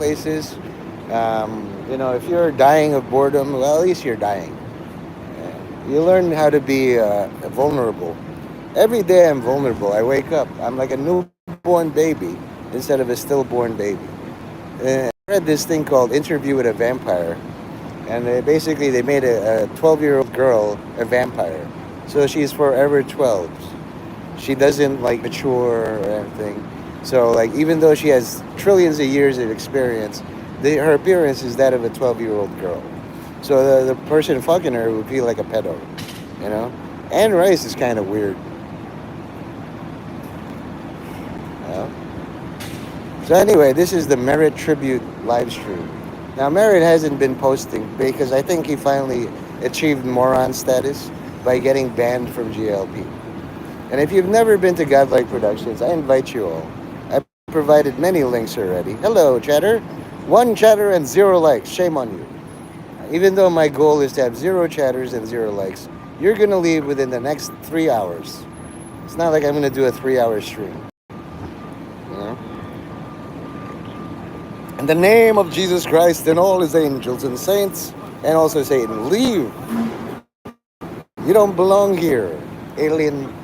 places. If you're dying of boredom, well, at least you're dying. You learn how to be vulnerable. Every day I'm vulnerable. I wake up. I'm like a newborn baby instead of a stillborn baby. I read this thing called Interview with a Vampire, and they made a 12-year-old girl a vampire. So she's forever 12. She doesn't like mature or anything. So like even though she has trillions of years of experience, her appearance is that of a 12-year-old girl. So the person fucking her would feel like a pedo, you know. Anne Rice is kind of weird. You know? So anyway, this is the Merritt tribute live stream. Now Merritt hasn't been posting because I think he finally achieved moron status by getting banned from GLP. And if you've never been to Godlike Productions, I invite you all. I provided many links already. Hello, chatter. One chatter and 0 likes. Shame on you. Even though my goal is to have 0 chatters and 0 likes, you're going to leave within the next 3 hours. It's not like I'm going to do a 3-hour stream. You know? In the name of Jesus Christ and all his angels and saints, and also Satan, leave. You don't belong here, alien.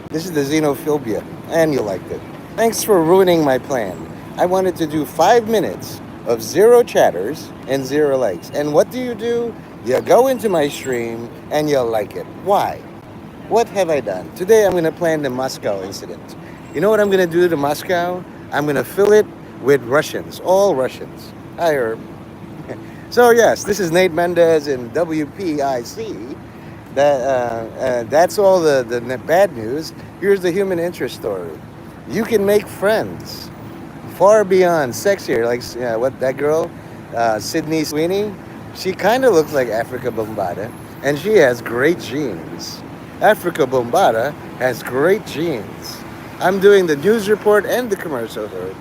This is the xenophobia, and you liked it. Thanks for ruining my plan. I wanted to do 5 minutes of 0 chatters and 0 likes. And what do? You go into my stream and you'll like it. Why? What have I done? Today I'm going to plan the Moscow incident. You know what I'm going to do to Moscow? I'm going to fill it with Russians, all Russians. Hi, Herb. So yes, this is Nate Mendez in WPIC. That's all the bad news. Here's the human interest story. You can make friends far beyond sexier. Like what that girl, Sydney Sweeney, she kind of looks like Africa Bombada, and she has great genes. Africa Bombada has great genes. I'm doing the news report and the commercial here.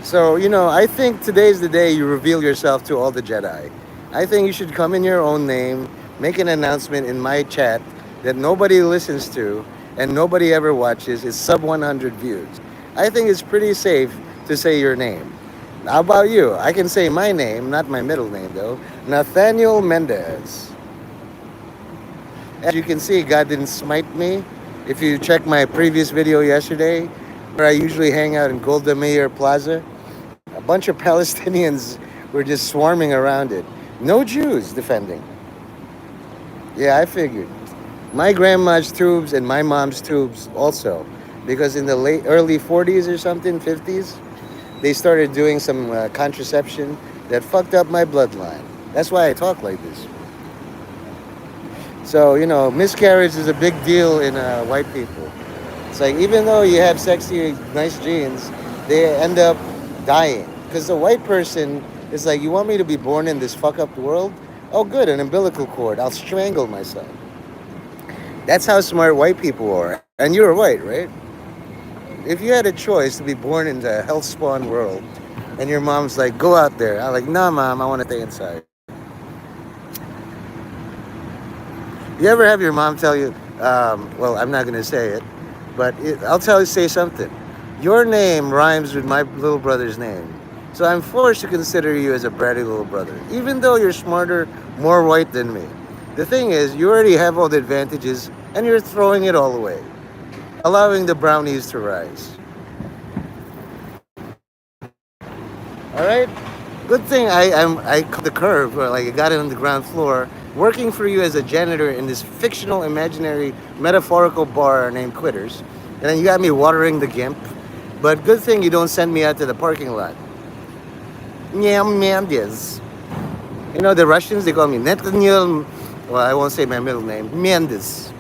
So, I think today's the day you reveal yourself to all the Jedi. I think you should come in your own name, make an announcement in my chat that nobody listens to and nobody ever watches. It's sub 100 views. I think it's pretty safe to say your name. How about you? I can say my name, not my middle name though. Nathaniel Mendez. As you can see, God didn't smite me. If you check my previous video yesterday, where I usually hang out in Golda Meir Plaza, a bunch of Palestinians were just swarming around it. No Jews defending. Yeah, I figured. My grandma's tubes and my mom's tubes also. Because in the early 40s or something, 50s, they started doing some contraception that fucked up my bloodline. That's why I talk like this. So, miscarriage is a big deal in white people. It's like, even though you have sexy, nice genes, they end up dying. Because the white person is like, you want me to be born in this fuck up world? Oh, good, an umbilical cord. I'll strangle myself. That's how smart white people are. And you're white, right? If you had a choice to be born in the health spawn world, and your mom's like, go out there. I'm like, nah, mom, I want to stay inside. You ever have your mom tell you, well, I'm not going to say it, but say something. Your name rhymes with my little brother's name. So I'm forced to consider you as a bratty little brother, even though you're smarter, more white than me. The thing is, you already have all the advantages, and you're throwing it all away, allowing the brownies to rise. All right? Good thing I caught the curve, or like I got it on the ground floor, working for you as a janitor in this fictional, imaginary, metaphorical bar named Quitters. And then you got me watering the gimp. But good thing you don't send me out to the parking lot. Mendes. The Russians, they call me Nathaniel, well, I won't say my middle name, Mendes.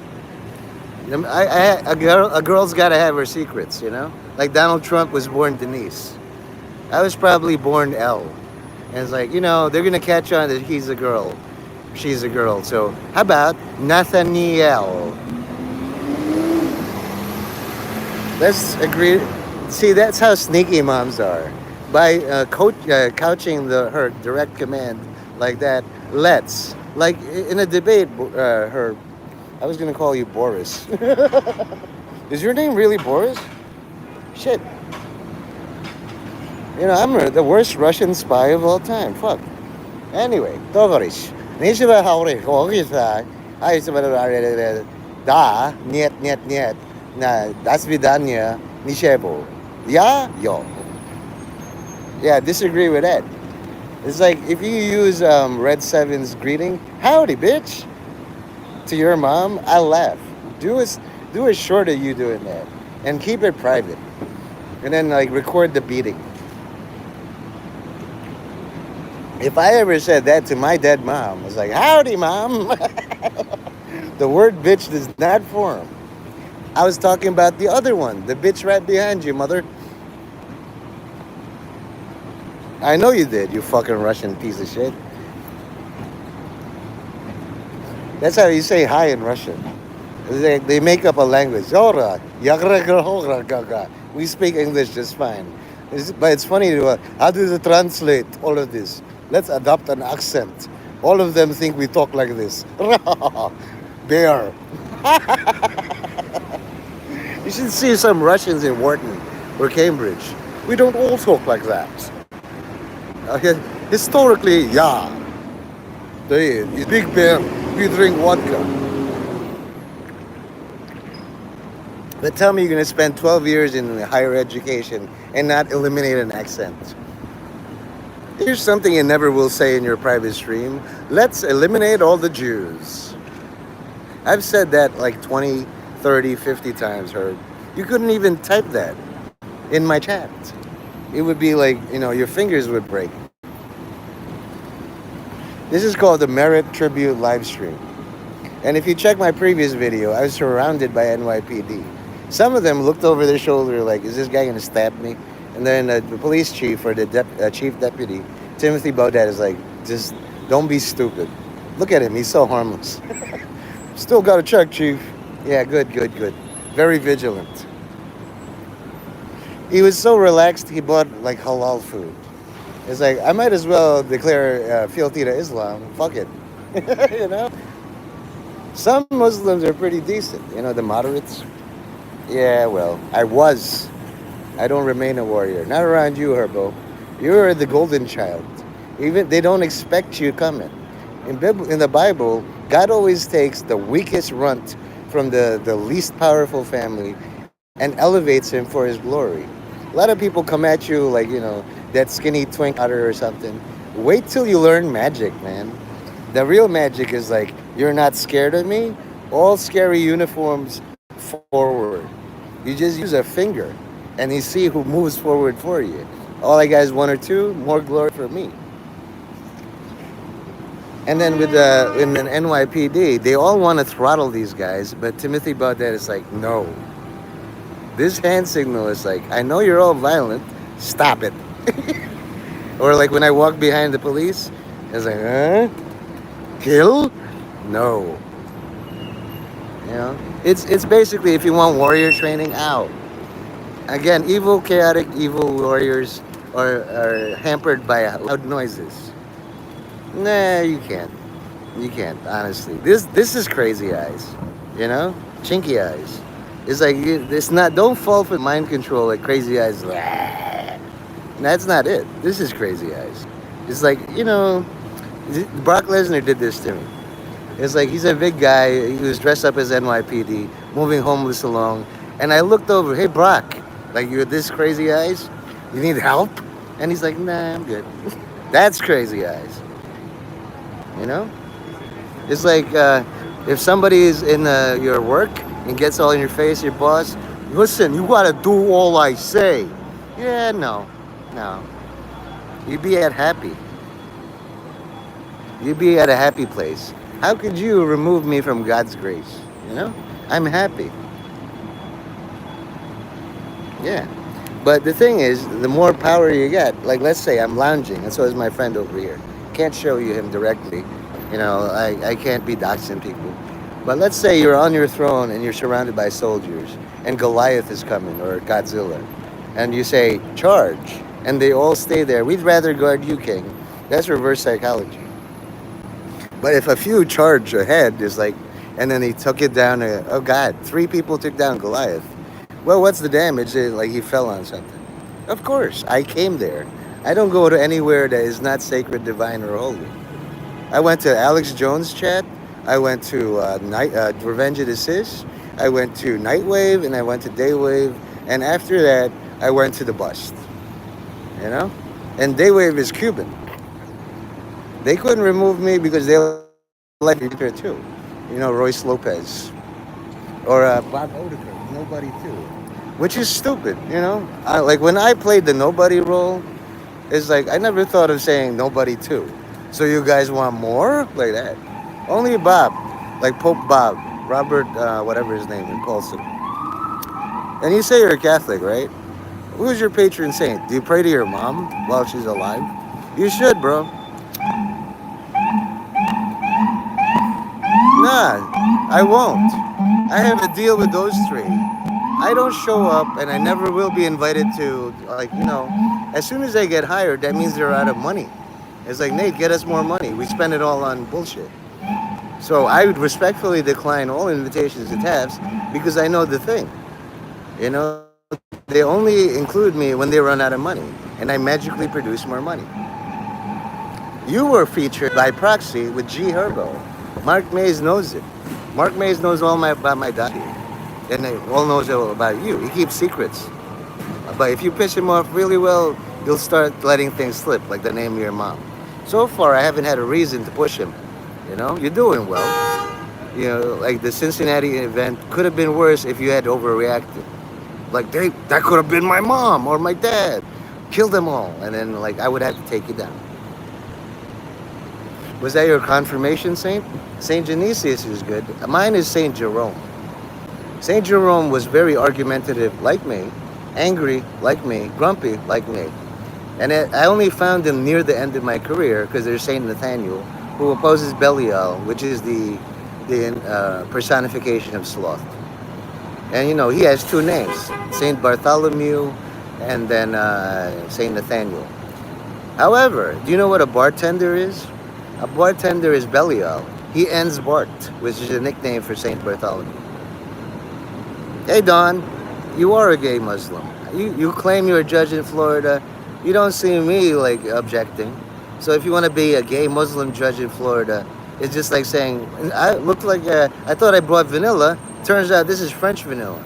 A girl's got to have her secrets, Like Donald Trump was born Denise. I was probably born L. And it's like, they're going to catch on that he's a girl. She's a girl. So how about Nathaniel? Let's agree. See, that's how sneaky moms are. By couching her direct command like that, let's. Like in a debate, I was going to call you Boris. Is your name really Boris? Shit. You know, I'm the worst Russian spy of all time. Fuck. Anyway, товарищ, нечего говорить, да, нет, до свидания, ничего. Yo. Yeah, disagree with that. It's like if you use Red Seven's greeting, howdy, bitch, to your mom, I laugh. Do a short of you doing that, and keep it private, and then like record the beating. If I ever said that to my dead mom, I was like, howdy, mom. The word bitch does not form. I was talking about the other one, the bitch right behind you, mother. I know you did, you fucking Russian piece of shit. That's how you say hi in Russian. They make up a language. We speak English just fine. But it's funny, how do they translate all of this? Let's adopt an accent. All of them think we talk like this. Bear. You should see some Russians in Wharton or Cambridge. We don't all talk like that. Historically, yeah. It's Big Bear. We drink vodka. But tell me you're going to spend 12 years in higher education and not eliminate an accent. Here's something you never will say in your private stream. Let's eliminate all the Jews. I've said that like 20, 30, 50 times, Herb. You couldn't even type that in my chat. It would be like, your fingers would break. This is called the Merit Tribute live stream. And if you check my previous video, I was surrounded by NYPD. Some of them looked over their shoulder like, is this guy going to stab me? And then the police chief or the chief deputy, Timothy Baudet, is like, just don't be stupid. Look at him. He's so harmless. Still got to check, chief. Yeah, good. Very vigilant. He was so relaxed, he bought like halal food. It's like, I might as well declare fealty to Islam. Fuck it. You know? Some Muslims are pretty decent. The moderates. Yeah, well, I don't remain a warrior. Not around you, Herbo. You're the golden child. Even they don't expect you coming. In the Bible, God always takes the weakest runt from the least powerful family and elevates him for his glory. A lot of people come at you like, that skinny twink otter or something. Wait till you learn magic, man. The real magic is like, you're not scared of me? All scary uniforms forward. You just use a finger and you see who moves forward for you. All I got is one or two, more glory for me. And then with in an NYPD, they all want to throttle these guys, but Timothy Baudet is like, no. This hand signal is like, I know you're all violent, stop it. Or like when I walk behind the police, it's like, huh? Kill? No. It's basically, if you want warrior training, ow. Again, chaotic, evil warriors are hampered by loud noises. Nah, you can't. You can't, honestly. This is crazy eyes, chinky eyes. It's like, it's not, don't fall for mind control like crazy eyes. That's not it. This is crazy eyes. It's like, Brock Lesnar did this to me. It's like, he's a big guy. He was dressed up as NYPD, moving homeless along. And I looked over, hey, Brock, like, you're this crazy eyes? You need help? And he's like, nah, I'm good. That's crazy eyes. It's like if somebody is in your work and gets all in your face, your boss, listen, you gotta do all I say. Yeah, no. You'd be at happy. You'd be at a happy place. How could you remove me from God's grace? I'm happy. Yeah. But the thing is, the more power you get, like let's say I'm lounging, and so is my friend over here. Can't show you him directly. I can't be doxing people. But let's say you're on your throne and you're surrounded by soldiers and Goliath is coming or Godzilla. And you say, charge. And they all stay there. We'd rather guard you, king. That's reverse psychology. But if a few charge ahead, is like, and then he took it down, oh God, 3 people took down Goliath. Well, what's the damage? Like he fell on something. Of course, I came there. I don't go to anywhere that is not sacred, divine, or holy. I went to Alex Jones chat. I went to Revenge of the Sis. I went to Nightwave and I went to Daywave. And after that, I went to the bust. You know? And Daywave is Cuban. They couldn't remove me because they like there too. You know, Royce Lopez. Or Bob Odenkirk. Nobody too. Which is stupid, you know? Like when I played the nobody role, it's like I never thought of saying nobody too. So you guys want more? Like that. Only Bob. Like Pope Bob. Robert, whatever his name, Impulsive. And you say you're a Catholic, right? Who's your patron saint? Do you pray to your mom while she's alive? You should, bro. Nah, I won't. I have a deal with those three. I don't show up and I never will be invited to, like, as soon as I get hired, that means they're out of money. It's like, Nate, get us more money. We spend it all on bullshit. So I would respectfully decline all invitations to TAFs because I know the thing. They only include me when they run out of money and I magically produce more money. You were featured by proxy with G Herbo. Mark Mays knows it. Mark Mays knows about my diet. And he all knows about you. He keeps secrets. But if you piss him off really well, you'll start letting things slip, like the name of your mom. So far, I haven't had a reason to push him. You're doing well. Like the Cincinnati event could have been worse if you had overreacted. Like, that could have been my mom or my dad. Kill them all. And then, like, I would have to take you down. Was that your confirmation saint? Saint Genesius is good. Mine is Saint Jerome. Saint Jerome was very argumentative like me, angry like me, grumpy like me. And I only found him near the end of my career because there's Saint Nathaniel, who opposes Belial, which is the personification of sloth. And he has two names, Saint Bartholomew and then Saint Nathaniel. However, do you know what a bartender is? A bartender is Belial. He ends Bart, which is a nickname for Saint Bartholomew. Hey Don, you are a gay Muslim. You claim you're a judge in Florida. You don't see me like objecting. So if you want to be a gay Muslim judge in Florida, it's just like saying, I looked like I thought I brought vanilla. Turns out this is French vanilla.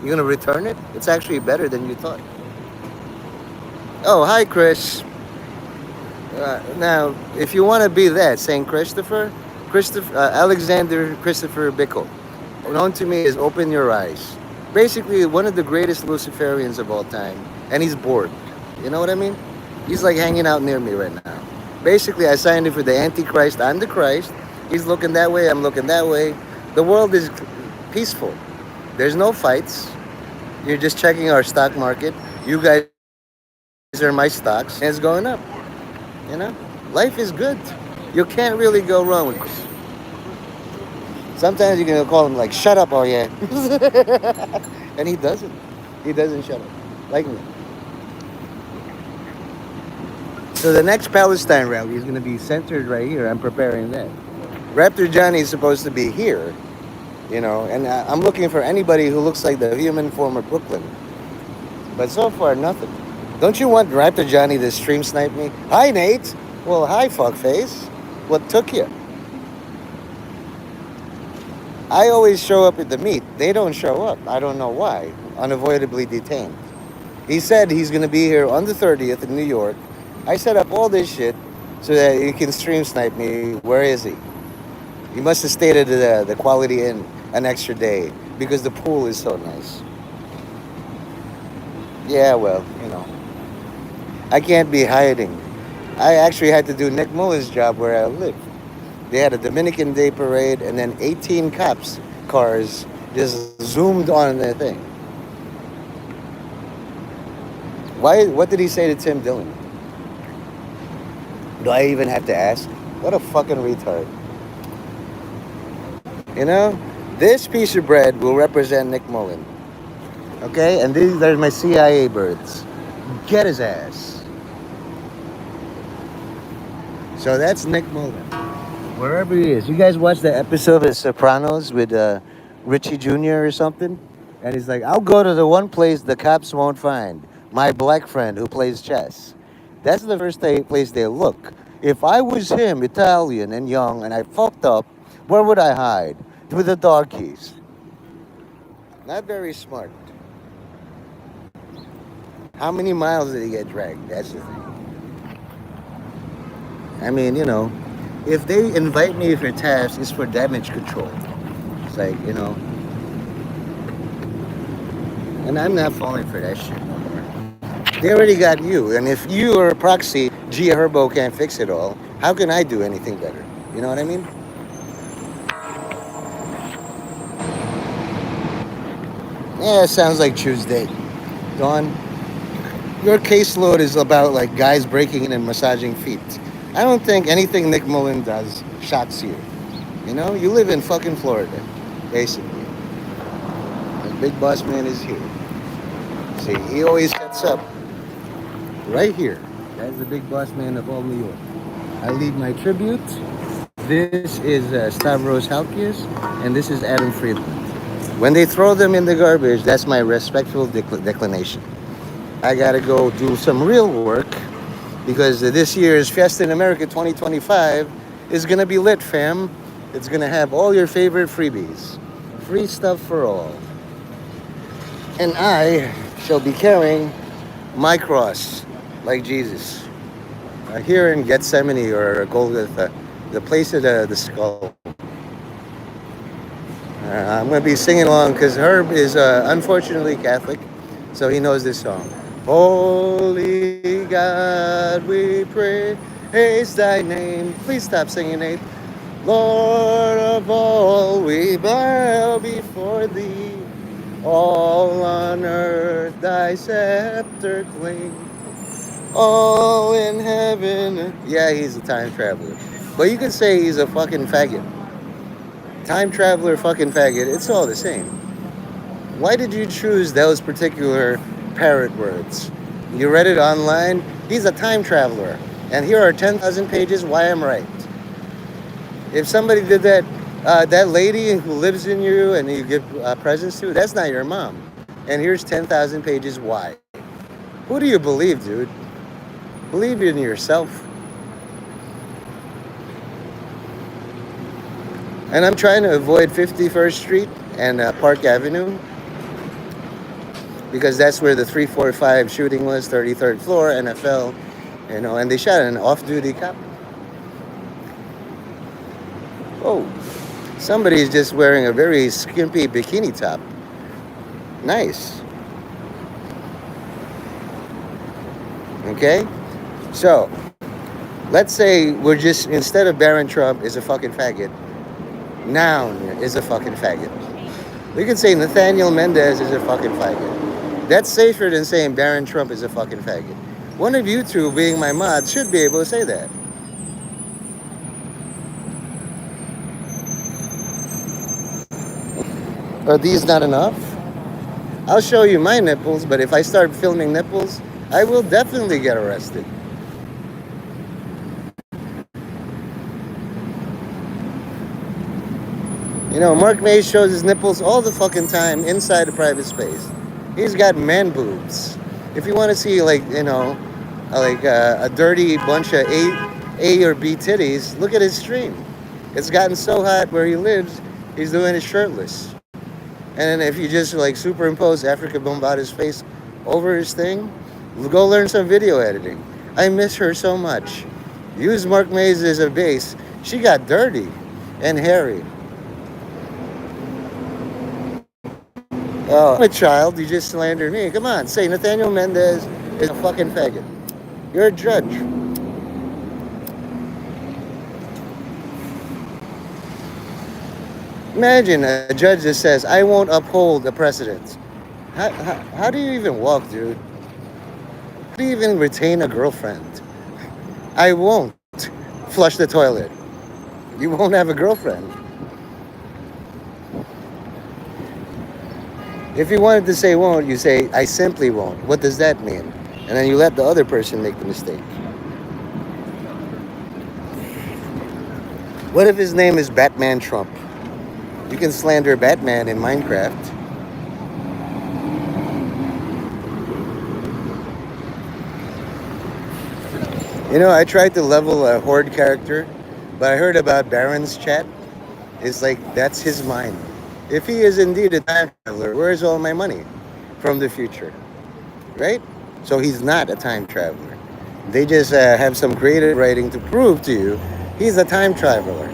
You're gonna return it? It's actually better than you thought. Oh, hi Chris. Now, if you want to be that, Saint Alexander Christopher Bickle, known to me as Open Your Eyes. Basically, one of the greatest Luciferians of all time, and he's bored. You know what I mean? He's like hanging out near me right now. Basically, I signed him for the Antichrist. I'm the Christ. He's looking that way. I'm looking that way. The world is peaceful. There's no fights. You're just checking our stock market. You guys are my stocks, and it's going up. Life is good. You can't really go wrong with it. Sometimes you can call him like, shut up, oh yeah. And he doesn't. He doesn't shut up. Like me. So the next Palestine rally is going to be centered right here. I'm preparing that. Raptor Johnny is supposed to be here. And I'm looking for anybody who looks like the human form of Brooklyn. But so far, nothing. Don't you want Raptor Johnny to stream snipe me? Hi, Nate. Well, hi, fuckface. What took you? I always show up at the meet. They don't show up. I don't know why. Unavoidably detained. He said he's going to be here on the 30th in New York. I set up all this shit so that he can stream snipe me. Where is he? He must have stayed at the Quality Inn an extra day because the pool is so nice. Yeah, well, I can't be hiding. I actually had to do Nick Mullen's job where I live. They had a Dominican Day parade and then 18 cops cars just zoomed on their thing. What did he say to Tim Dillon? Do I even have to ask? What a fucking retard. This piece of bread will represent Nick Mullen. Okay? And these are my CIA birds. Get his ass. So that's Nick Mullen. Wherever he is. You guys watch the episode of Sopranos with Richie Jr. or something? And he's like, I'll go to the one place the cops won't find. my black friend who plays chess. That's the first place they look. If I was him, Italian and young, and I fucked up, where would I hide? With the dog keys. Not very smart. How many miles did he get dragged? That's the thing. I mean, if they invite me for tasks, it's for damage control. It's like, and I'm not falling for that shit no more. They already got you. And if you are a proxy, Gia Herbo can't fix it all, how can I do anything better? You know what I mean? Yeah, it sounds like Tuesday. Dawn, your caseload is about like guys breaking in and massaging feet. I don't think anything Nick Mullen does shocks you. You live in fucking Florida, basically. The big boss man is here. See, he always sets up right here. That's the big boss man of all New York. I lead my tribute. This is Stavros Halkias, and this is Adam Friedland. When they throw them in the garbage, that's my respectful declination. I gotta go do some real work because this year's Fiesta in America 2025 is gonna be lit, fam. It's gonna have all your favorite freebies. Free stuff for all. And I shall be carrying my cross like Jesus. Here in Gethsemane or Golgotha, the place of the skull. I'm going to be singing along because Herb is unfortunately Catholic, so he knows this song. Holy God, we praise thy name. Please stop singing, Nate. Lord of all, we bow before thee. All on earth thy scepter cling. All in heaven. Yeah, he's a time traveler. But you could say he's a fucking faggot. Time traveler, fucking faggot. It's all the same. Why did you choose those particular parrot words? You read it online? He's a time traveler. And here are 10,000 pages why I'm right. If somebody did that, that lady who lives in you and you give presents to, that's not your mom. And here's 10,000 pages why. Who do you believe, dude? Believe in yourself. And I'm trying to avoid 51st Street and Park Avenue because that's where the 345 shooting was, 33rd floor, NFL, and they shot an off-duty cop. Oh, somebody's just wearing a very skimpy bikini top. Nice. Okay? So, let's say we're just, instead of Barron Trump is a fucking faggot, Noun is a fucking faggot. We can say Nathaniel Mendez is a fucking faggot. That's safer than saying Barron Trump is a fucking faggot. One of you two, being my mod, should be able to say that. Are these not enough? I'll show you my nipples, but if I start filming nipples, I will definitely get arrested. Mark Mays shows his nipples all the fucking time inside a private space. He's got man boobs. If you want to see, a dirty bunch of A or B titties, look at his stream. It's gotten so hot where he lives, he's doing it shirtless. And then if you just, superimpose Africa Bombada's face over his thing, go learn some video editing. I miss her so much. Use Mark Mays as a base. She got dirty and hairy. Oh, I'm a child. You just slander me. Come on, say Nathaniel Mendez is a fucking faggot. You're a judge. Imagine a judge that says, I won't uphold the precedent. How do you even walk, dude? How do you even retain a girlfriend? I won't flush the toilet. You won't have a girlfriend. If you wanted to say won't, you say, I simply won't. What does that mean? And then you let the other person make the mistake. What if his name is Batman Trump? You can slander Batman in Minecraft. I tried to level a horde character, but I heard about Baron's chat. It's like that's his mind. If he is indeed a time traveler, where's all my money from the future, right? So he's not a time traveler. They just have some creative writing to prove to you he's a time traveler.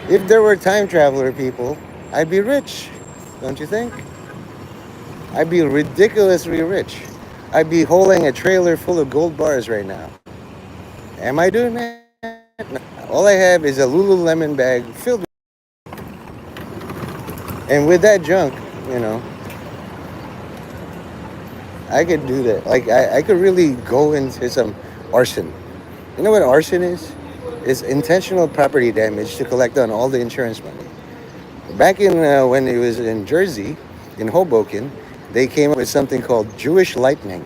If there were time traveler people, I'd be rich, don't you think? I'd be ridiculously rich. I'd be holding a trailer full of gold bars right now. Am I doing that? No. All I have is a Lululemon bag filled with, and with that junk, you know, I could do that. Like I could really go into some arson. You know what arson is? It's intentional property damage to collect on all the insurance money. Back in when it was in Jersey, in Hoboken, they came up with something called Jewish lightning,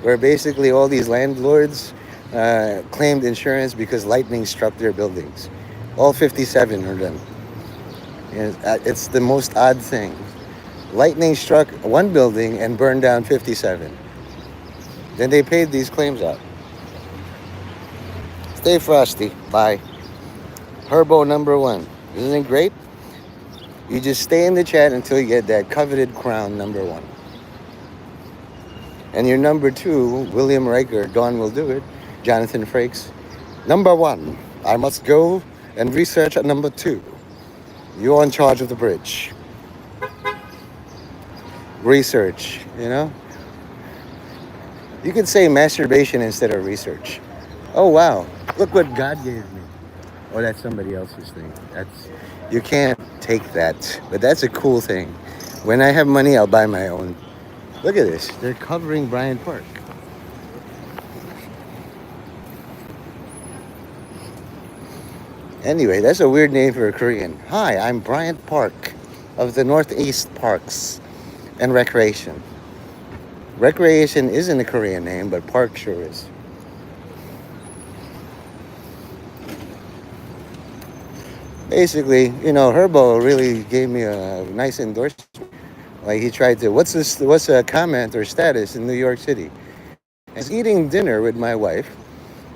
where basically all these landlords claimed insurance because lightning struck their buildings. All 57 of them. It's the most odd thing. Lightning struck one building and burned down 57. Then they paid these claims out. Stay frosty. Bye. Herbo number one. Isn't it great? You just stay in the chat until you get that coveted crown number one. And your number two, William Riker, Dawn will do it, Jonathan Frakes. Number one, I must go and research at number two. You're in charge of the bridge. Research, you know? You could say masturbation instead of research. Oh, wow. Look what God gave me. Oh, that's somebody else's thing. You can't take that. But that's a cool thing. When I have money, I'll buy my own. Look at this. They're covering Bryant Park. Anyway, that's a weird name for a Korean. Hi, I'm Bryant Park of the Northeast Parks and Recreation. Recreation isn't a Korean name, but park sure is. Basically, Herbo really gave me a nice endorsement. Like he tried to, what's a comment or status in New York City? I was eating dinner with my wife,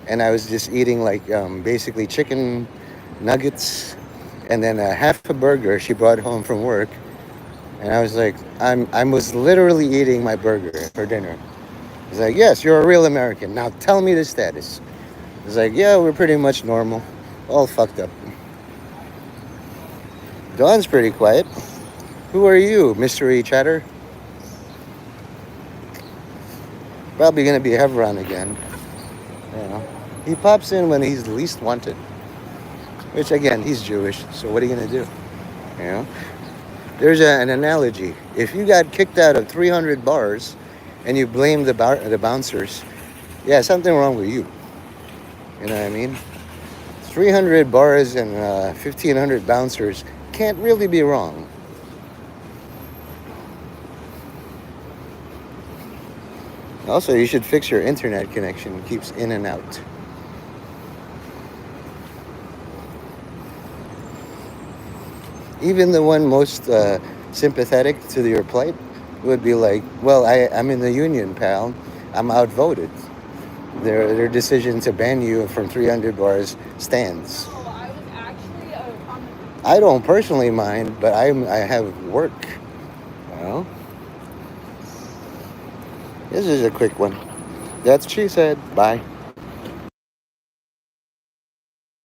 and I was just eating like basically chicken nuggets, and then half a burger she brought home from work, and I was like, I was literally eating my burger for dinner. He's like, yes, you're a real American. Now tell me the status. He's like, yeah, we're pretty much normal, all fucked up. Dawn's pretty quiet. Who are you, mystery chatter? Probably gonna be Hevron again. He pops in when he's least wanted. Which again, he's Jewish, so what are you gonna do? You know? There's an analogy. If you got kicked out of 300 bars and you blame the bouncers, yeah, something wrong with you. You know what I mean? 300 bars and 1,500 bouncers can't really be wrong. Also, you should fix your internet connection. It keeps in and out. Even the one most sympathetic to your plight would be like, well, I'm in the union, pal. I'm outvoted. Their decision to ban you from 300 bars stands. I don't personally mind, but I have work. This is a quick one. That's what she said. Bye.